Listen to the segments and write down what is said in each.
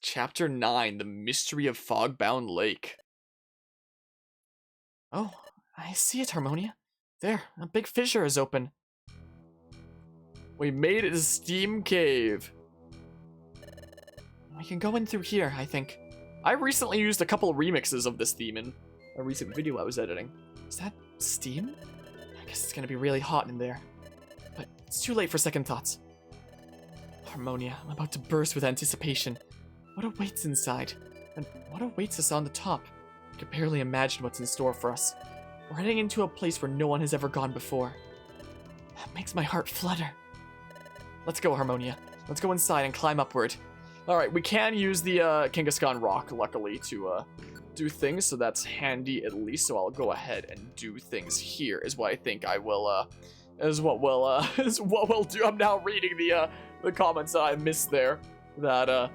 Chapter 9, The Mystery of Fogbound Lake. Oh, I see it, Harmonia. There, a big fissure is open. We made it a steam cave. We can go in through here, I think. I recently used a couple of remixes of this theme in a recent video I was editing. Is that steam? I guess it's gonna be really hot in there. But it's too late for second thoughts. Harmonia, I'm about to burst with anticipation. What awaits inside? And what awaits us on the top? I can barely imagine what's in store for us. We're heading into a place where no one has ever gone before. That makes my heart flutter. Let's go, Harmonia. Let's go inside and climb upward. Alright, we can use the Kangaskhan Rock, luckily, to do things, so that's handy at least. So I'll go ahead and do things here, is what I think I will, is what we'll do. I'm now reading the comments that I missed there. That,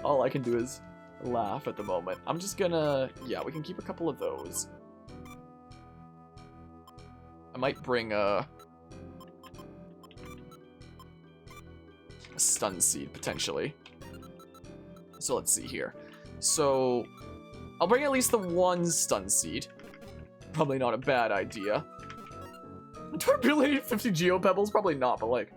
all I can do is laugh at the moment. I'm just gonna, yeah, we can keep a couple of those. I might bring a stun seed, potentially. So let's see here. So I'll bring at least the one stun seed. Probably not a bad idea. Do I really need 50 geopebbles? Probably not, but like,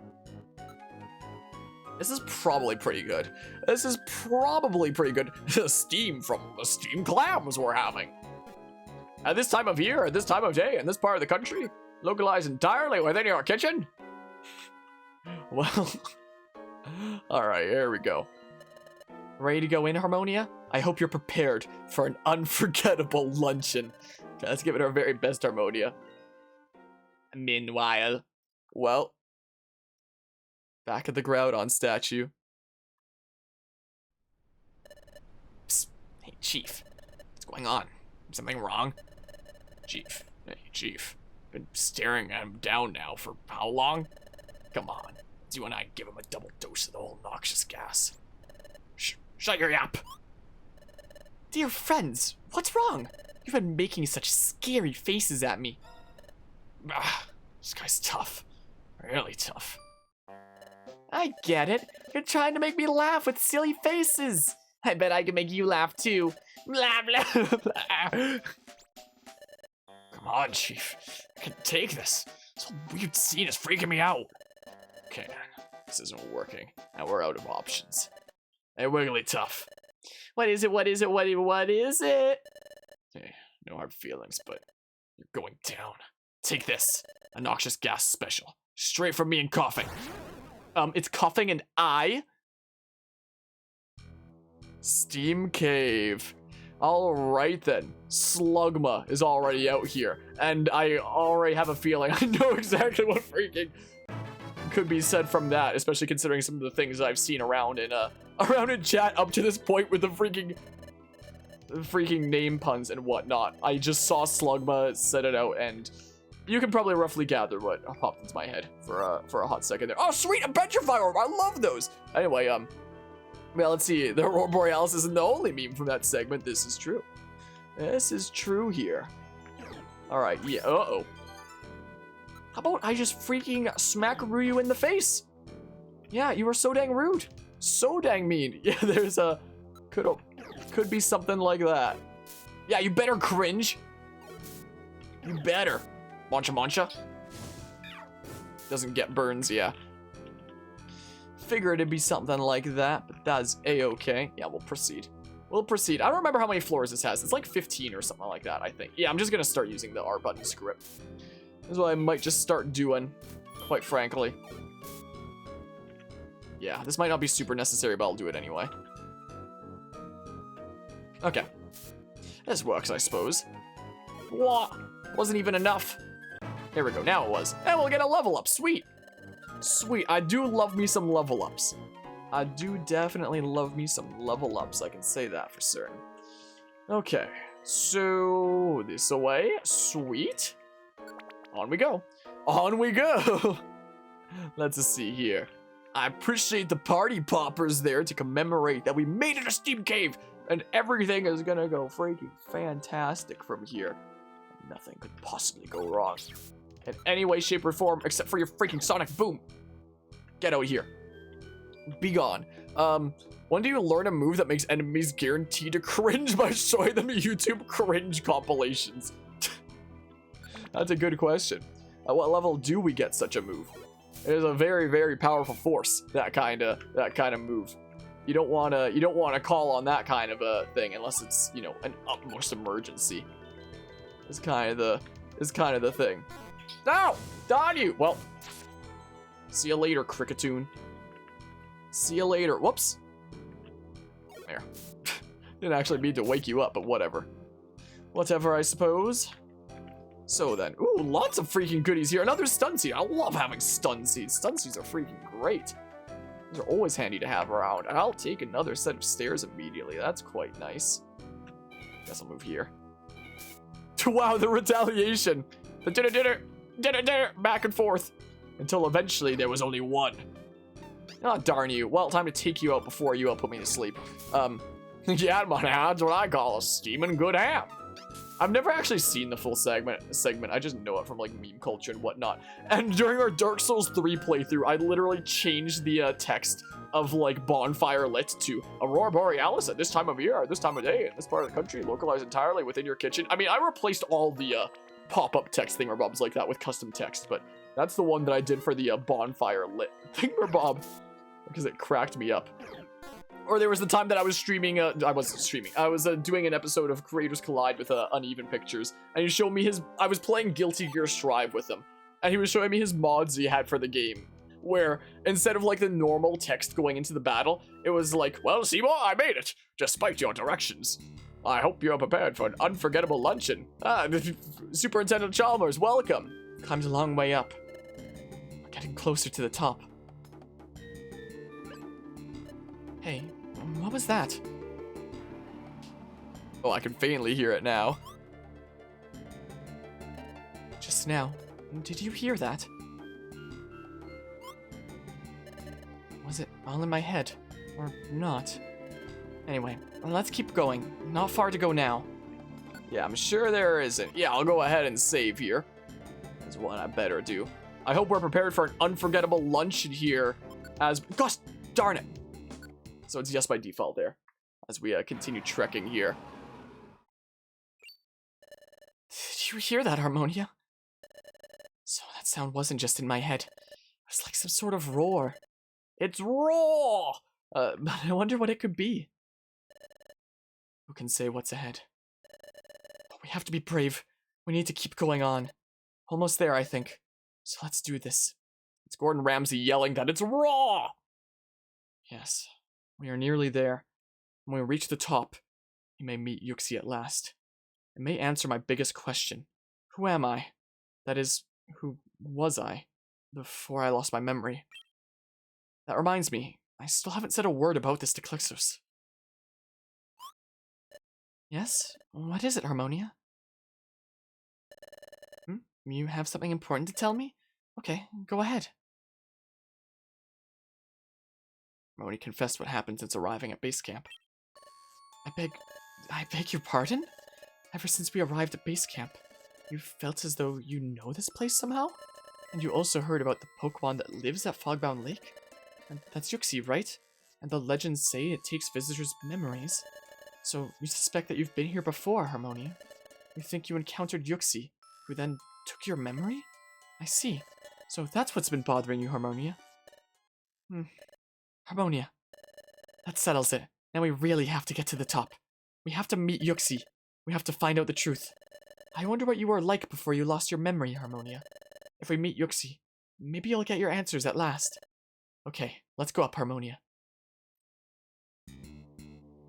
this is probably pretty good. This is probably pretty good. Steam from the steam clams we're having. At this time of year, at this time of day, in this part of the country, localized entirely within your kitchen. Well, alright, here we go. Ready to go in, Harmonia? I hope you're prepared for an unforgettable luncheon. Okay, let's give it our very best, Harmonia. Meanwhile, well, back at the Groudon statue. Psst. Hey, Chief. What's going on? Something wrong? Chief. Hey, Chief. Been staring at him down now for how long? Come on. Let's you and I give him a double dose of the whole noxious gas. Shut your yap! Dear friends, what's wrong? You've been making such scary faces at me. This guy's tough. Really tough. I get it. You're trying to make me laugh with silly faces. I bet I can make you laugh too. Blah, blah, blah. Come on, Chief. I can take this. This whole weird scene is freaking me out. Okay, this isn't working. Now we're out of options. Hey, Wigglytuff. What is it? What is it? What is it? Hey, no hard feelings, but you're going down. Take this. A noxious gas special. Straight from me and Coughing. It's Coughing and I. Steam Cave. Alright then. Slugma is already out here. And I already have a feeling I know exactly what freaking could be said from that, especially considering some of the things I've seen around in chat up to this point with the freaking name puns and whatnot. I just saw Slugma set it out, and you can probably roughly gather what popped into my head for a hot second there. Oh, sweet, a Petrify Orb! I love those! Anyway, well, let's see. The Aurora Borealis isn't the only meme from that segment. This is true. This is true here. Alright, yeah, uh-oh. How about I just freaking smackaroo you in the face? Yeah, you were so dang rude. So dang mean. Yeah, there's a... Could be something like that. Yeah, you better cringe. You better. Mancha. Doesn't get burns, yeah. Figured it'd be something like that, but that's a-okay. Yeah, we'll proceed. We'll proceed. I don't remember how many floors this has. It's like 15 or something like that, I think. Yeah, I'm just gonna start using the R button script. This is what I might just start doing, quite frankly. Yeah, this might not be super necessary, but I'll do it anyway. Okay. This works, I suppose. What? Wasn't even enough. There we go, now it was. And we'll get a level up, sweet. Sweet, I do love me some level ups. I do definitely love me some level ups, I can say that for certain. Okay, so this away, sweet. On we go. On we go. Let's see here. I appreciate the party poppers there to commemorate that we made it a steam cave, and everything is gonna go freaking fantastic from here. Nothing could possibly go wrong in any way, shape, or form except for your freaking sonic boom. Get out of here. Be gone. When do you learn a move that makes enemies guaranteed to cringe by showing them YouTube cringe compilations? That's a good question. At what level do we get such a move? It is a very, very powerful force, that kind of move. You don't wanna call on that kind of a thing unless it's, you know, an utmost emergency. It's kind of the thing. No! Darn you! Well, see you later, Cricketoon. See you later. Whoops. There. Didn't actually mean to wake you up, but whatever. Whatever, I suppose. So then, ooh, lots of freaking goodies here. Another stun seed. I love having stun seeds. Stun seeds are freaking great. Those are always handy to have around. And I'll take another set of stairs immediately. That's quite nice. Guess I'll move here. Wow, the retaliation. The dinner, back and forth. Until eventually there was only one. Oh, darn you. Well, time to take you out before you put me to sleep. Yeah, that's what I call a steaming good ham. I've never actually seen the full segment. I just know it from like meme culture and whatnot. And during our Dark Souls 3 playthrough, I literally changed the text of like bonfire lit to Aurora Borealis at this time of year, this time of day, in this part of the country, localized entirely within your kitchen. I mean, I replaced all the pop-up text thingamabobs like that with custom text, but that's the one that I did for the bonfire lit thingamabob because it cracked me up. Or there was the time that I was streaming, I was doing an episode of Creators Collide with Uneven Pictures, and he showed me I was playing Guilty Gear Strive with him, and he was showing me his mods he had for the game, where instead of like the normal text going into the battle, it was like, well, Seymour, I made it, despite your directions. I hope you're prepared for an unforgettable luncheon. Superintendent Chalmers, welcome. Climbed a long way up. We're getting closer to the top. Hey, what was that? Oh, I can faintly hear it now. Just now. Did you hear that? Was it all in my head? Or not? Anyway, let's keep going. Not far to go now. Yeah, I'm sure there isn't. Yeah, I'll go ahead and save here. That's what I better do. I hope we're prepared for an unforgettable luncheon here as... Gosh darn it! So it's yes by default there, as we continue trekking here. Did you hear that, Harmonia? So that sound wasn't just in my head. It was like some sort of roar. It's raw! But I wonder what it could be. Who can say what's ahead? But we have to be brave. We need to keep going on. Almost there, I think. So let's do this. It's Gordon Ramsay yelling that it's raw! Yes. We are nearly there. When we reach the top, you may meet Yuxi at last. It may answer my biggest question. Who am I? That is, who was I before I lost my memory? That reminds me, I still haven't said a word about this to Clixos. Yes? What is it, Harmonia? You have something important to tell me? Okay, go ahead. Harmonia confessed what happened since arriving at base camp. I beg your pardon? Ever since we arrived at base camp, you felt as though you know this place somehow? And you also heard about the Pokémon that lives at Fogbound Lake? And that's Yuxi, right? And the legends say it takes visitors' memories. So you suspect that you've been here before, Harmonia. You think you encountered Yuxi, who then took your memory? I see. So that's what's been bothering you, Harmonia. Harmonia. That settles it. Now we really have to get to the top. We have to meet Yuxi. We have to find out the truth. I wonder what you were like before you lost your memory, Harmonia. If we meet Yuxi, maybe you'll get your answers at last. Okay, let's go up, Harmonia.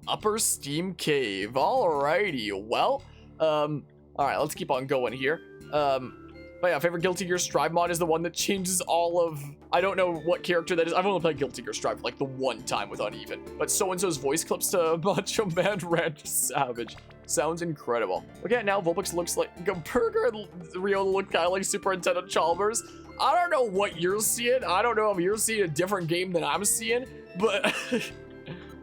Upper Steam Cave. Alrighty, well, alright, let's keep on going here. But yeah, favorite Guilty Gear Strive mod is the one that changes all of... I don't know what character that is. I've only played Guilty Gear Strive like the one time with Uneven. But so-and-so's voice clips to Macho Man Randy Savage. Sounds incredible. Okay, now Vulpix looks like a burger and Rio look kind of like Superintendent Chalmers. I don't know what you're seeing. I don't know if you're seeing a different game than I'm seeing, but...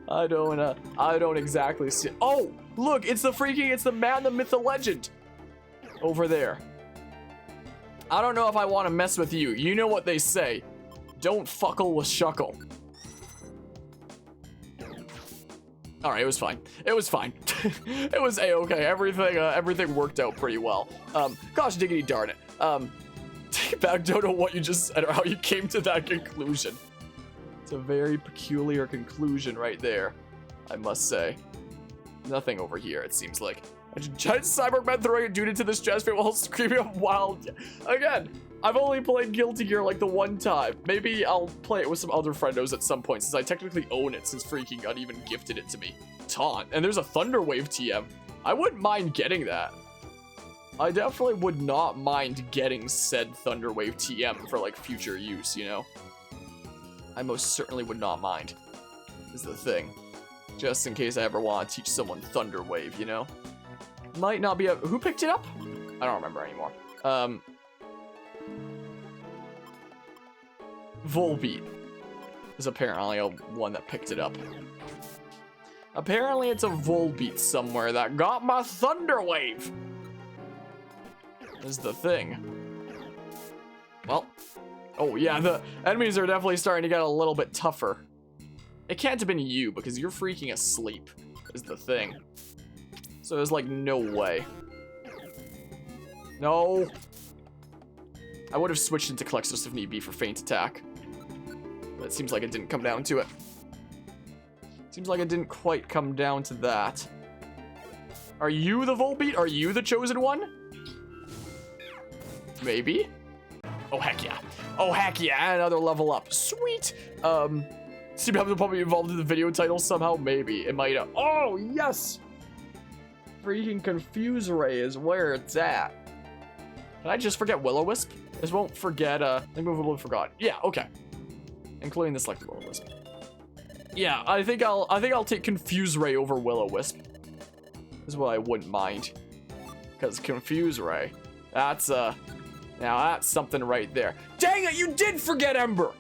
I don't exactly see it. Oh, look, it's the man, the myth, the legend. Over there. I don't know if I want to mess with you. You know what they say. Don't fuckle with Shuckle. All right, it was fine. It was fine. It was a-okay. Everything worked out pretty well. Gosh diggity darn it. Take it back. Don't know what you just said or how you came to that conclusion. It's a very peculiar conclusion right there, I must say. Nothing over here, it seems like. A giant cyborg man throwing a dude into this chest while screaming out wild. Again, I've only played Guilty Gear like the one time. Maybe I'll play it with some other friendos at some point, since I technically own it since freaking God even gifted it to me. Taunt. And there's a Thunderwave TM. I wouldn't mind getting that. I definitely would not mind getting said Thunderwave TM for like future use, you know? I most certainly would not mind, is the thing. Just in case I ever want to teach someone Thunderwave, you know? Might not be a... Who picked it up? I don't remember anymore. Volbeat is apparently one that picked it up. Apparently it's a Volbeat somewhere that got my Thunderwave. Is the thing. Well, oh yeah, the enemies are definitely starting to get a little bit tougher. It can't have been you because you're freaking asleep, is the thing. So there's like no way. No. I would have switched into Klexos if need be for feint attack. But it seems like it didn't come down to it. Seems like it didn't quite come down to that. Are you the Volbeat? Are you the chosen one? Maybe? Oh, heck yeah. Oh, heck yeah. Another level up. Sweet. Steve Jobs will probably be involved in the video title somehow. Maybe. It might. Oh, yes. Freaking Confuse Ray is where it's at. Can I just forget Will-O-Wisp? This won't forget, I think we forgot. Yeah, okay. Including the selected Will-O-Wisp. Yeah, I think I'll take Confuse Ray over Will-O-Wisp. Is what I wouldn't mind. Because Confuse Ray, that's, now that's something right there. Dang it, you did forget Ember!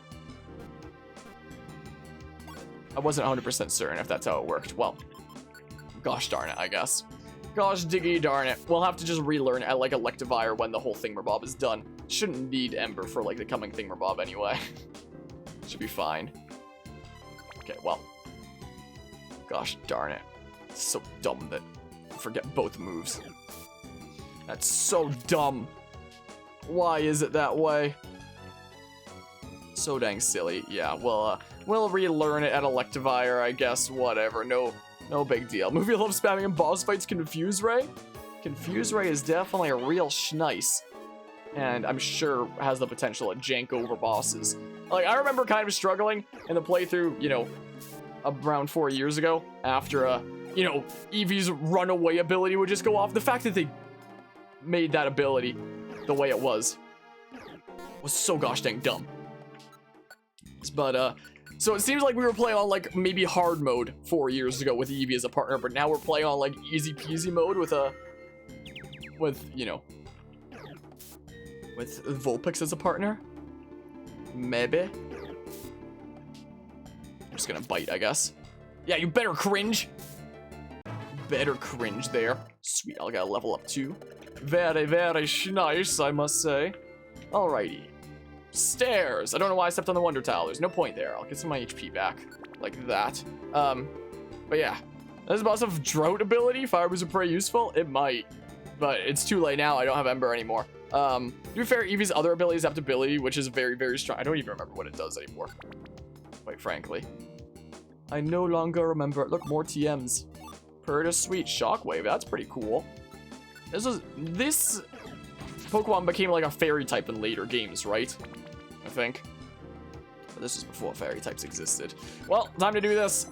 I wasn't 100% certain if that's how it worked. Well, gosh darn it, I guess. Gosh diggy darn it. We'll have to just relearn it at like Electivire when the whole Thingamabob is done. Shouldn't need Ember for like the coming Thingamabob anyway. Should be fine. Okay, well. Gosh darn it. It's so dumb that I forget both moves. That's so dumb. Why is it that way? So dang silly. Yeah, we'll relearn it at Electivire, I guess. Whatever. No big deal. Movie loves spamming in boss fights. Confuse Ray? Confuse Ray is definitely a real schnice. And I'm sure has the potential to jank over bosses. Like, I remember kind of struggling in the playthrough, you know, around 4 years ago. After, you know, Eevee's runaway ability would just go off. The fact that they made that ability the way it was so gosh dang dumb. But, so it seems like we were playing on, like, maybe hard mode 4 years ago with Eevee as a partner, but now we're playing on, like, easy peasy mode with, you know, with Vulpix as a partner. Maybe. I'm just gonna bite, I guess. Yeah, you better cringe. Better cringe there. Sweet, I'll get a level up too. Very, very nice, I must say. Alrighty. Stairs. I don't know why I stepped on the Wonder Tile. There's no point there. I'll get some of my HP back. Like that. But yeah. Does the boss have Drought ability? Fire was pretty useful? It might. But it's too late now. I don't have Ember anymore. To be fair, Eevee's other ability is Adaptability, which is very, very strong. I don't even remember what it does anymore. Quite frankly. I no longer remember. Look, more TMs. Purda Sweet Shockwave. That's pretty cool. This Pokemon became like a fairy type in later games, right? I think. But this was before fairy types existed. Well, time to do this.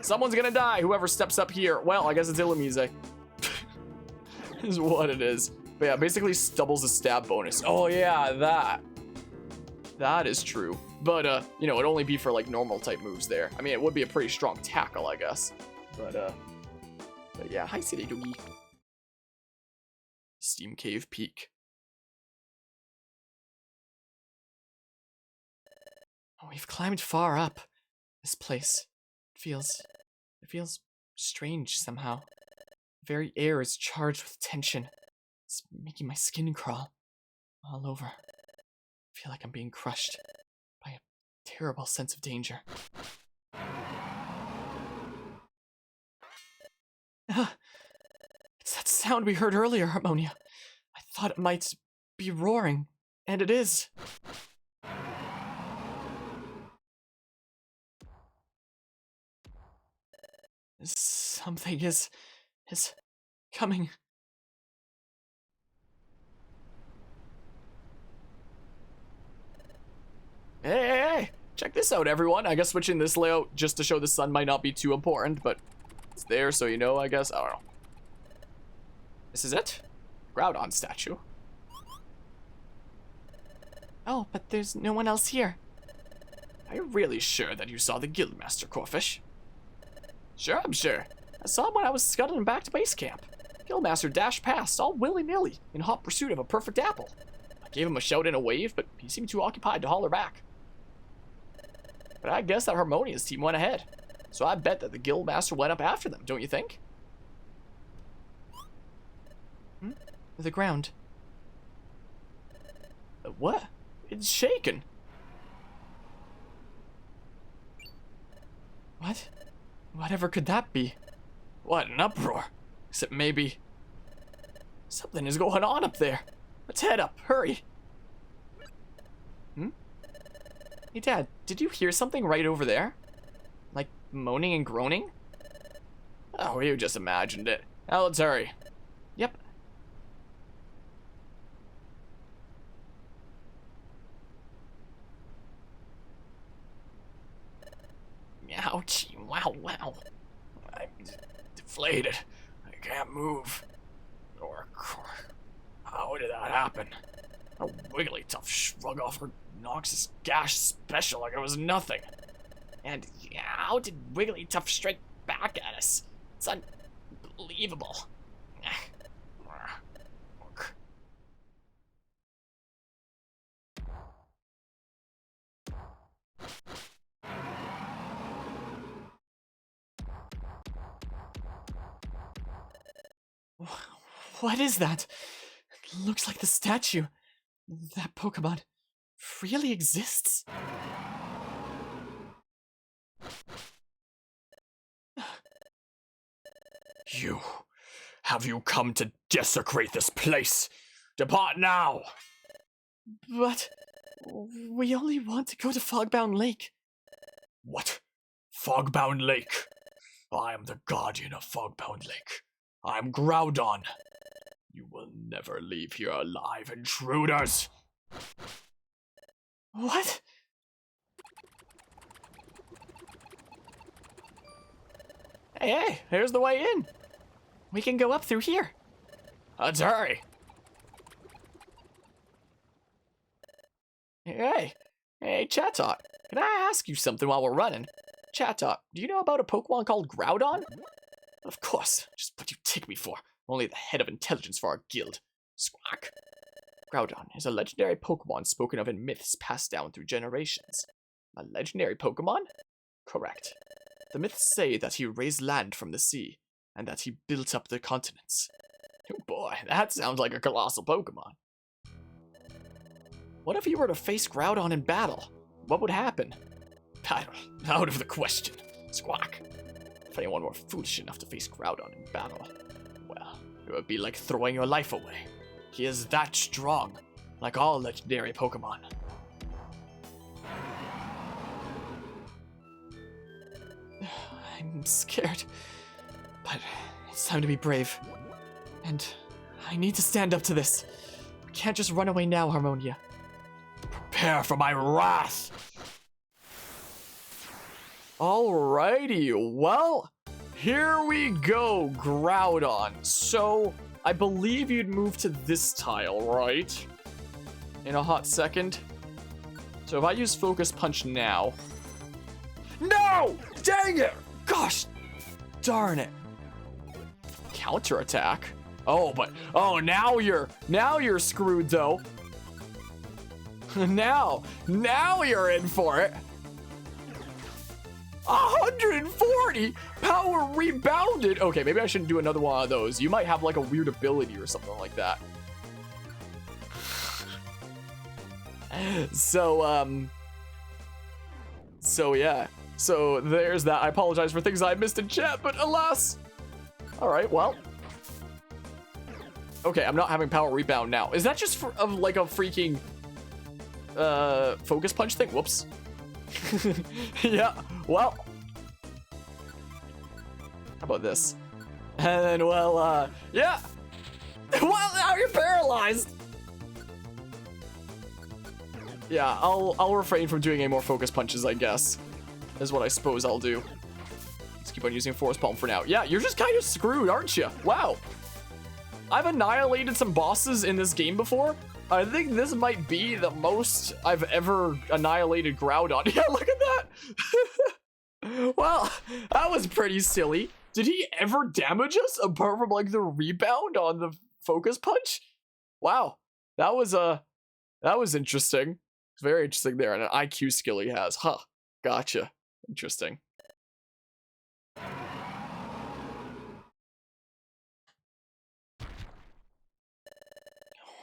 Someone's gonna die, whoever steps up here. Well, I guess it's Illumise. Is what it is. But yeah, basically doubles the stab bonus. Oh yeah, that. That is true. But, you know, it'd only be for like normal type moves there. I mean, it would be a pretty strong tackle, I guess. But yeah, hi City Doogie. Steam Cave Peak. Oh, we've climbed far up. This place it feels strange somehow. The very air is charged with tension. It's making my skin crawl all over. I feel like I'm being crushed by a terrible sense of danger. It's that sound we heard earlier, Harmonia. I thought it might be roaring, and it is. Something is coming. Hey! Check this out, everyone. I guess switching this layout just to show the sun might not be too important, but it's there, so you know, I guess. I don't know. This is it? Groudon statue. Oh, but there's no one else here. Are you really sure that you saw the Guildmaster, Corfish? Sure, I'm sure. I saw him when I was scuttling back to base camp. Guildmaster dashed past, all willy-nilly, in hot pursuit of a perfect apple. I gave him a shout and a wave, but he seemed too occupied to holler back. But I guess that Harmonia's team went ahead, so I bet that the Guildmaster went up after them, don't you think? The ground. What? It's shaking. What? Whatever could that be? What an uproar. Except maybe... something is going on up there. Let's head up, hurry. Hey Dad, did you hear something right over there? Like moaning and groaning? Oh, you just imagined it. Now let's hurry. Yep. Ouchie, wow. I'm deflated. I can't move. How did that happen? A Wigglytuff shrug off her Noxus gash special like it was nothing. And how did Wigglytuff strike back at us? It's unbelievable. What is that? Looks like the statue. That Pokemon really exists? Have you come to desecrate this place? Depart now! But we only want to go to Fogbound Lake. What? Fogbound Lake? I am the guardian of Fogbound Lake. I am Groudon. You will never leave here alive, intruders! What? Hey, here's the way in. We can go up through here. Let's hurry. Hey, Chatot, can I ask you something while we're running? Chatot, do you know about a Pokemon called Groudon? Of course, just what you take me for. Only the head of intelligence for our guild. Squawk. Groudon is a legendary Pokemon spoken of in myths passed down through generations. A legendary Pokemon? Correct. The myths say that he raised land from the sea, and that he built up the continents. Oh boy, that sounds like a colossal Pokemon. What if you were to face Groudon in battle? What would happen? Battle? Out of the question. Squawk. If anyone were foolish enough to face Groudon in battle, well, it would be like throwing your life away. He is that strong, like all legendary Pokemon. I'm scared, but it's time to be brave. And I need to stand up to this. We can't just run away now, Harmonia. Prepare for my wrath! Alrighty, well, here we go, Groudon. So, I believe you'd move to this tile, right? In a hot second. So if I use Focus Punch now... No! Dang it! Gosh! Darn it. Counterattack? Oh, but... Oh, now you're screwed, though. Now you're in for it. 140 power rebounded. Okay, maybe I shouldn't do another one of those. You might have like a weird ability or something like that. So yeah. So there's that. I apologize for things I missed in chat, but alas, Alright, well. Okay, I'm not having power rebound now. Is that just for like a freaking focus punch thing? Whoops. Yeah, well. How about this? And then, well, yeah. Well, now you're paralyzed. Yeah, I'll refrain from doing any more focus punches, I guess. Is what I suppose I'll do. Let's keep on using Force Palm for now. Yeah, you're just kind of screwed, aren't you? Wow. I've annihilated some bosses in this game before. I think this might be the most I've ever annihilated Groudon. Yeah, look at that. Well, that was pretty silly. Did he ever damage us apart from like the rebound on the focus punch? Wow, that was interesting. Very interesting there, and an IQ skill he has. Huh, gotcha. Interesting.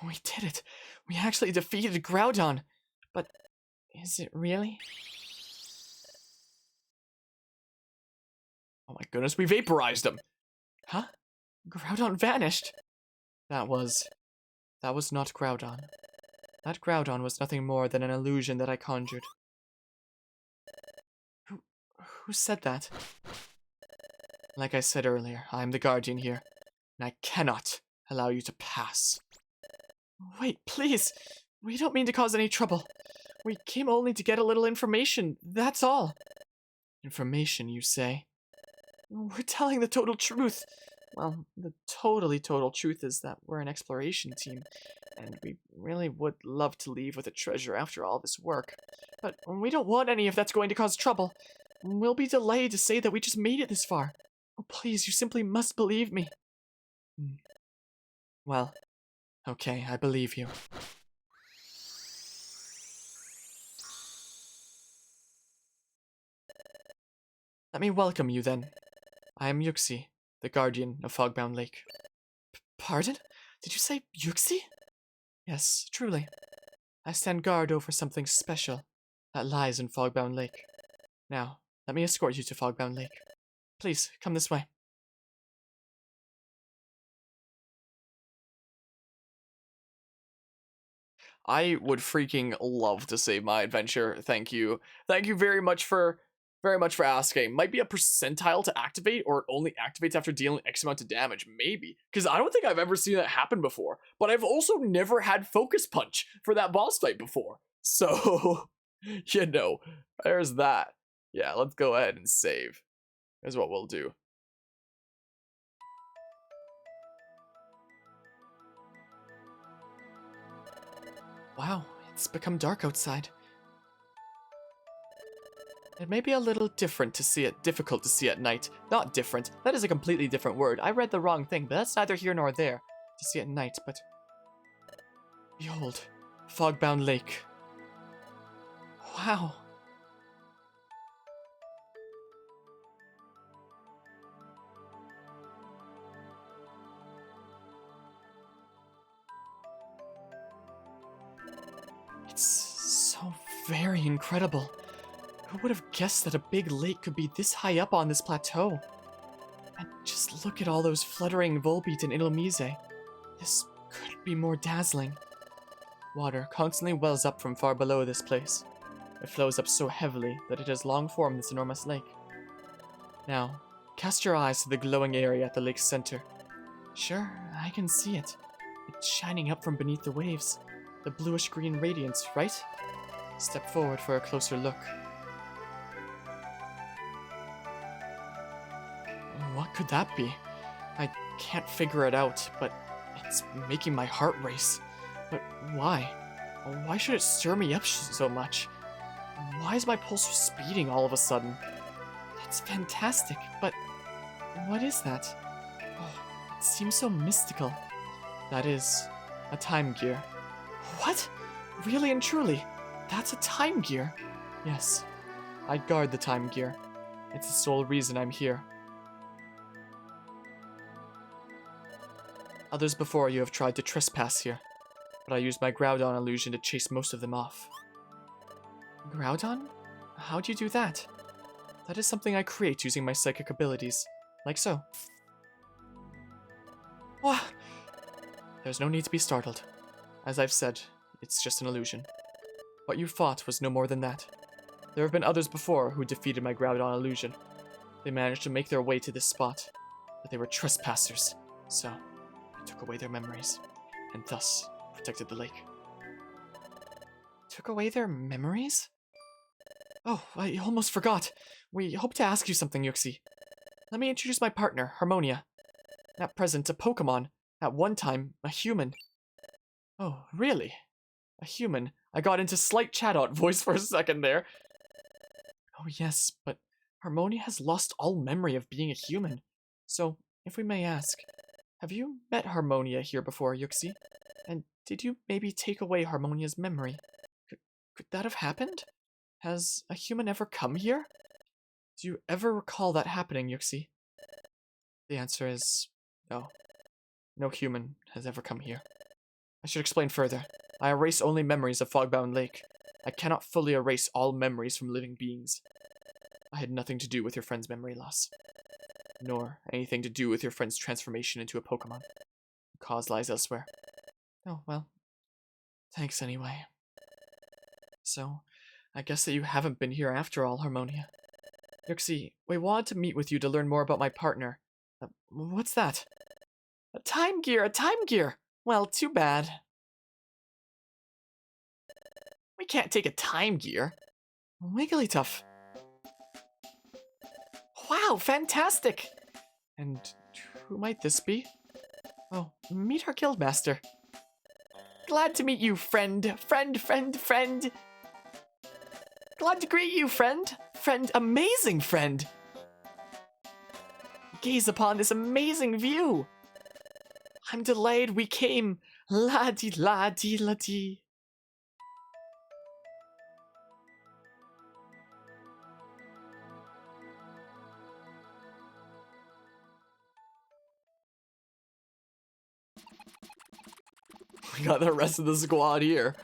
We did it. We actually defeated Groudon. But is it really? Oh my goodness, we vaporized him. Huh? Groudon vanished. That was not Groudon. That Groudon was nothing more than an illusion that I conjured. Who said that? Like I said earlier, I am the guardian here, and I cannot allow you to pass. Wait, please! We don't mean to cause any trouble. We came only to get a little information, that's all. Information, you say? We're telling the total truth. Well, the total truth is that we're an exploration team, and we really would love to leave with a treasure after all this work. But we don't want any if that's going to cause trouble. We'll be delighted to say that we just made it this far. Oh, please, you simply must believe me. Well, okay, I believe you. Let me welcome you, then. I am Yuxi, the guardian of Fogbound Lake. Pardon? Did you say Yuxi? Yes, truly. I stand guard over something special that lies in Fogbound Lake. Now, let me escort you to Fogbound Lake. Please, come this way. I would freaking love to save my adventure. Thank you. Thank you very much for asking. Might be a percentile to activate, or it only activates after dealing X amount of damage. Maybe. Because I don't think I've ever seen that happen before. But I've also never had Focus Punch for that boss fight before. So, you know, there's that. Yeah, let's go ahead and save. Is what we'll do. Wow, it's become dark outside. It may be a little difficult to see at night. Not different. That is a completely different word. I read the wrong thing, but that's neither here nor there. To see at night, but... Behold, Fogbound Lake. Wow. It's so very incredible. Who would have guessed that a big lake could be this high up on this plateau? And just look at all those fluttering Volbeat and Illumise. This couldn't be more dazzling. Water constantly wells up from far below this place. It flows up so heavily that it has long formed this enormous lake. Now, cast your eyes to the glowing area at the lake's center. Sure, I can see it. It's shining up from beneath the waves. The bluish-green radiance, right? Step forward for a closer look. What could that be? I can't figure it out, but it's making my heart race. But why? Why should it stir me up so much? Why is my pulse speeding all of a sudden? That's fantastic, but what is that? Oh, it seems so mystical. That is a time gear. What? Really and truly? That's a time gear? Yes, I guard the time gear. It's the sole reason I'm here. Others before you have tried to trespass here, but I used my Groudon illusion to chase most of them off. Groudon? How'd you do that? That is something I create using my psychic abilities, like so. What? There's no need to be startled. As I've said, it's just an illusion. What you fought was no more than that. There have been others before who defeated my Groudon illusion. They managed to make their way to this spot, but they were trespassers, so I took away their memories, and thus protected the lake. Took away their memories? Oh, I almost forgot. We hope to ask you something, Yuxi. Let me introduce my partner, Harmonia. At present, a Pokémon. At one time, a human. Oh, really? A human? I got into slight Chatot voice for a second there. Oh yes, but Harmonia has lost all memory of being a human. So, if we may ask, have you met Harmonia here before, Yuxi? And did you maybe take away Harmonia's memory? Could that have happened? Has a human ever come here? Do you ever recall that happening, Yuxi? The answer is no. No human has ever come here. I should explain further. I erase only memories of Fogbound Lake. I cannot fully erase all memories from living beings. I had nothing to do with your friend's memory loss, nor anything to do with your friend's transformation into a Pokémon. The cause lies elsewhere. Oh, well, thanks anyway. So, I guess that you haven't been here after all, Harmonia. Yuxi, we wanted to meet with you to learn more about my partner. What's that? A time gear, a time gear! Well, too bad. We can't take a time gear. Wigglytuff. Wow, fantastic! And who might this be? Oh, meet our guildmaster. Glad to meet you, friend. Friend. Glad to greet you, friend. Friend, amazing friend. Gaze upon this amazing view. I'm delayed, we came. La-dee-la-dee-la-dee. We got the rest of the squad here.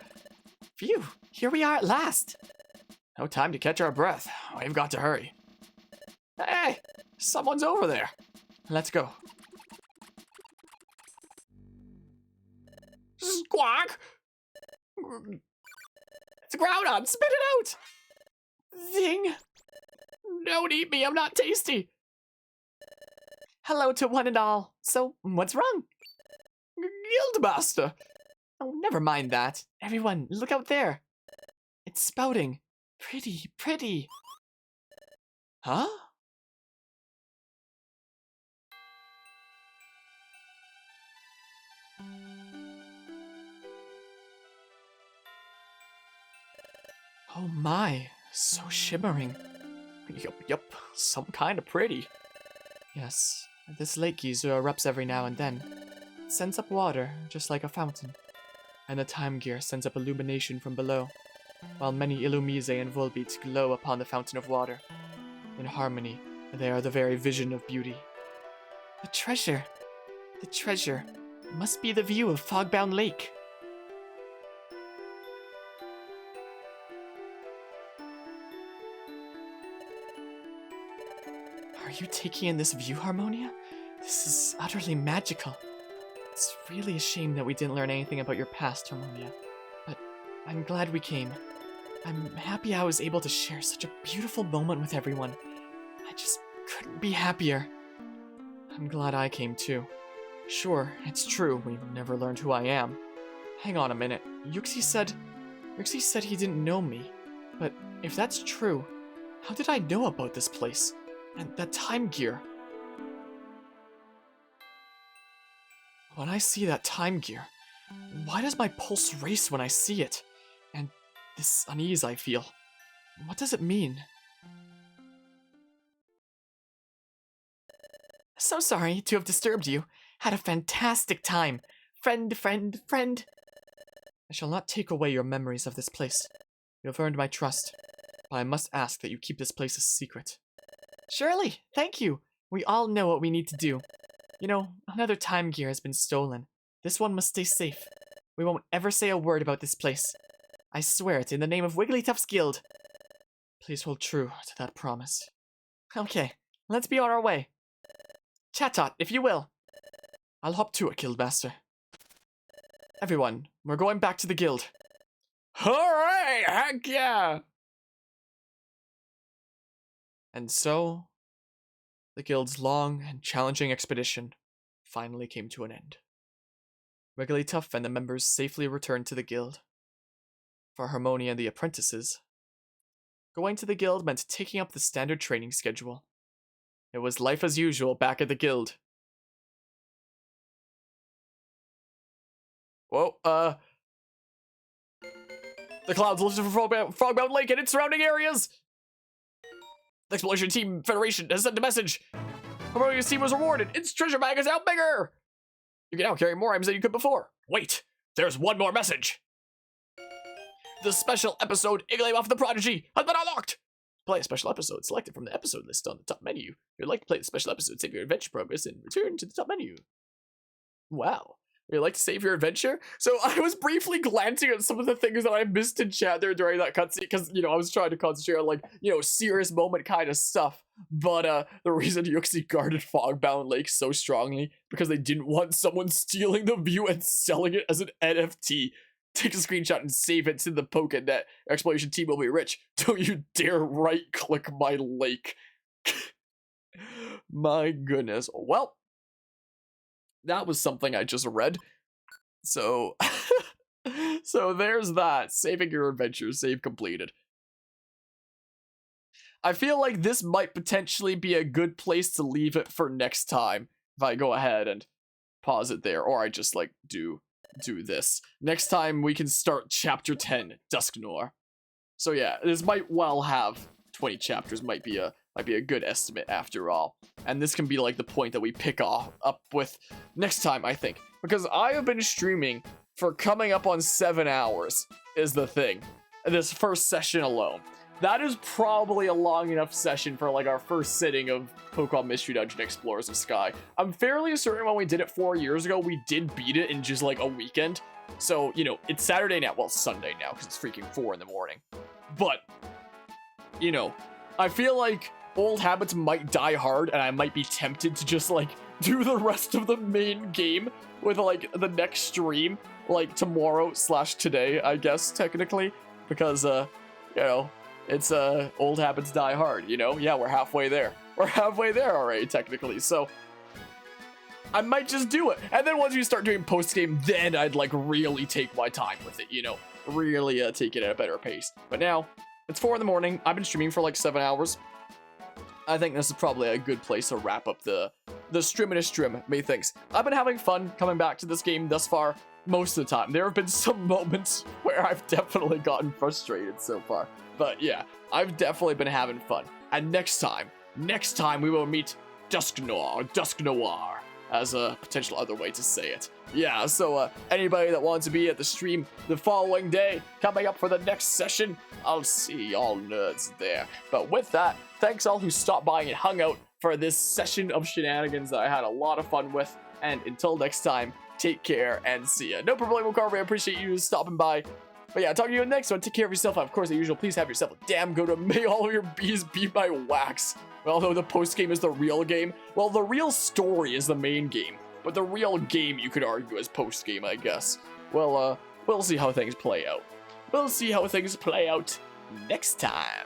Phew, here we are at last. No time to catch our breath. We've got to hurry. Hey, someone's over there. Let's go. Squawk! It's a Groudon, spit it out! Zing! Don't eat me, I'm not tasty! Hello to one and all. So, what's wrong? Guildmaster! Oh, never mind that. Everyone, look out there. It's spouting. Pretty. Huh? Oh my, so shimmering. Yup, some kind of pretty. Yes, this lake geyser erupts every now and then. It sends up water, just like a fountain. And the time gear sends up illumination from below, while many Illumise and Volbeats glow upon the fountain of water. In harmony, they are the very vision of beauty. The treasure must be the view of Fogbound Lake. Are you taking in this view, Harmonia? This is utterly magical. It's really a shame that we didn't learn anything about your past, Harmonia. But I'm glad we came. I'm happy I was able to share such a beautiful moment with everyone. I just couldn't be happier. I'm glad I came too. Sure, it's true, we've never learned who I am. Hang on a minute, Yuxi said he didn't know me. But if that's true, how did I know about this place? And that time gear? When I see that time gear, why does my pulse race when I see it? And this unease I feel, what does it mean? So sorry to have disturbed you. Had a fantastic time. Friend. I shall not take away your memories of this place. You have earned my trust, but I must ask that you keep this place a secret. Surely, thank you. We all know what we need to do. You know, another time gear has been stolen. This one must stay safe. We won't ever say a word about this place. I swear it in the name of Wigglytuff's Guild. Please hold true to that promise. Okay, let's be on our way. Chatot, if you will. I'll hop to it, Guildmaster. Everyone, we're going back to the guild. Hooray! Heck yeah! And so, the guild's long and challenging expedition finally came to an end. Wigglytuff and the members safely returned to the guild. For Harmonia and the apprentices, going to the guild meant taking up the standard training schedule. It was life as usual back at the guild. Whoa, the clouds lifted from Fogbound Lake and its surrounding areas! The Exploration Team Federation has sent a message! Harmonia's team was rewarded! Its treasure bag is now bigger! You can now carry more items than you could before. Wait, there's one more message! The special episode, Igglybuff the Prodigy, has been unlocked! Play a special episode selected from the episode list on the top menu. If you'd like to play the special episode, save your adventure progress, and return to the top menu. Wow. Would you like to save your adventure? So I was briefly glancing at some of the things that I missed in chat there during that cutscene, because, you know, I was trying to concentrate on, like, you know, serious moment kind of stuff. But the reason Yuxi guarded Fogbound Lake so strongly, because they didn't want someone stealing the view and selling it as an NFT. Take a screenshot and save it to the Pokénet. Exploration Team will be rich. Don't you dare right-click my lake. My goodness. Well, that was something I just read. So, so there's that. Saving your adventure. Save completed. I feel like this might potentially be a good place to leave it for next time. If I go ahead and pause it there. Or I just, like, do this. Next time we can start chapter 10, Dusknoir. So yeah, this might well have 20 chapters, might be a good estimate after all. And this can be like the point that we pick up with next time, I think. Because I have been streaming for coming up on 7 hours is the thing. This first session alone. That is probably a long enough session for like our first sitting of Pokemon Mystery Dungeon Explorers of Sky. I'm fairly certain when we did it 4 years ago, we did beat it in just like a weekend. So, you know, it's Saturday now. Well, Sunday now because it's freaking 4 in the morning. But, you know, I feel like old habits might die hard and I might be tempted to just like do the rest of the main game with like the next stream, like tomorrow/today, I guess, technically. Because, you know, it's old habits die hard, you know? Yeah, we're halfway there. We're halfway there already, technically, so I might just do it. And then once we start doing post-game, then I'd like really take my time with it, you know? Really take it at a better pace. But now, it's 4 in the morning. I've been streaming for like 7 hours. I think this is probably a good place to wrap up the stream, methinks. I've been having fun coming back to this game thus far, most of the time. There have been some moments where I've definitely gotten frustrated so far. But yeah, I've definitely been having fun. And next time we will meet Dusknoir, as a potential other way to say it. Yeah, so anybody that wants to be at the stream the following day, coming up for the next session, I'll see all nerds there. But with that, thanks all who stopped by and hung out for this session of shenanigans that I had a lot of fun with. And until next time, take care and see ya. No problemo, Carver. I appreciate you stopping by. But yeah, talk to you in the next one. Take care of yourself. And of course, as usual, please have yourself a damn good one. May all of your bees be my wax. Although the post game is the real game. Well, the real story is the main game. But the real game, you could argue, is post game, I guess. Well, we'll see how things play out. We'll see how things play out next time.